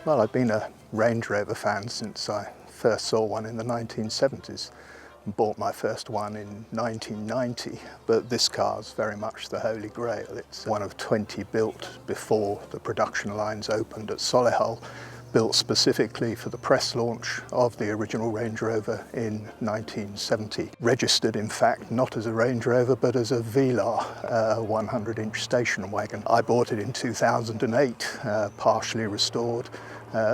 Well, I've been a Range Rover fan since I first saw one in the 1970s. Bought my first one in 1990, but this car's very much the holy grail. It's one of 20 built before the production lines opened at Solihull, built specifically for the press launch of the original Range Rover in 1970. Registered, in fact, not as a Range Rover, but as a Velar, 100-inch station wagon. I bought it in 2008, partially restored.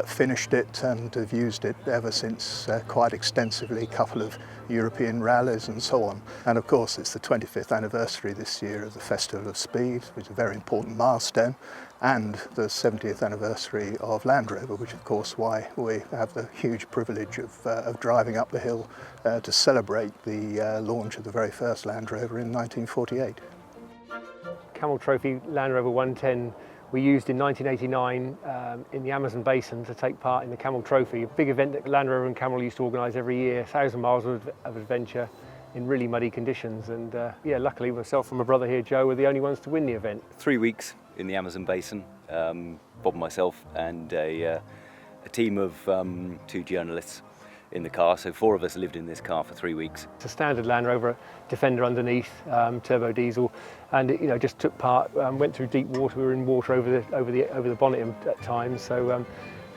Finished it and have used it ever since quite extensively, a couple of European rallies and so on. And of course it's the 25th anniversary this year of the Festival of Speed, which is a very important milestone, and the 70th anniversary of Land Rover, which of course why we have the huge privilege of driving up the hill to celebrate the launch of the very first Land Rover in 1948. Camel Trophy Land Rover 110 we used in 1989 in the Amazon Basin to take part in the Camel Trophy, a big event that Land Rover and Camel used to organise every year, 1,000 miles of adventure in really muddy conditions. And yeah, luckily myself and my brother here, Joe, were the only ones to win the event. 3 weeks in the Amazon Basin, Bob and myself and a team of 2 journalists in the car, so 4 of us lived in this car for 3 weeks. It's a standard Land Rover Defender underneath, turbo diesel, and it, just took part. Went through deep water. We were in water over the bonnet at times, so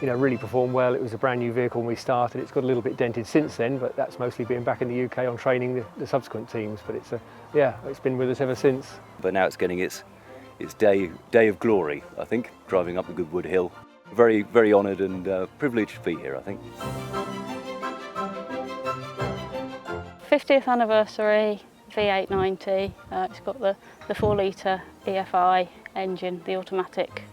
really performed well. It was a brand new vehicle when we started. It's got a little bit dented since then, but that's mostly been back in the UK on training the subsequent teams. But it's been with us ever since. But now it's getting its day of glory, I think, driving up the Goodwood hill. Very, very honoured and privileged to be here, I think. 50th anniversary V890. It's got the 4-litre EFI engine, the automatic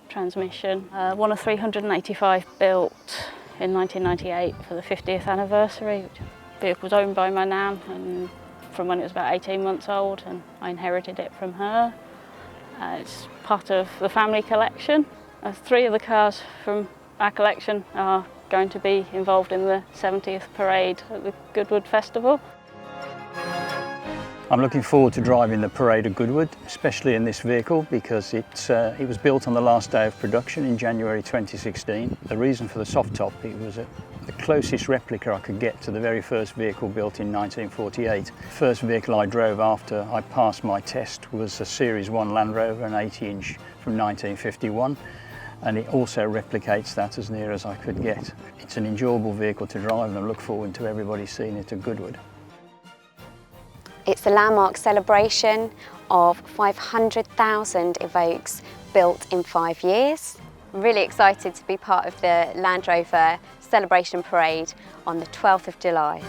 transmission. One of 385 built in 1998 for the 50th anniversary. The vehicle was owned by my nan and from when it was about 18 months old, and I inherited it from her. It's part of the family collection. 3 of the cars from our collection are going to be involved in the 70th parade at the Goodwood Festival. I'm looking forward to driving the parade at Goodwood, especially in this vehicle because it was built on the last day of production in January 2016. The reason for the soft top, it was the closest replica I could get to the very first vehicle built in 1948. The first vehicle I drove after I passed my test was a Series 1 Land Rover, an 80-inch from 1951. And it also replicates that as near as I could get. It's an enjoyable vehicle to drive and I look forward to everybody seeing it at Goodwood. It's the landmark celebration of 500,000 Evoques built in 5 years. I'm really excited to be part of the Land Rover celebration parade on the 12th of July.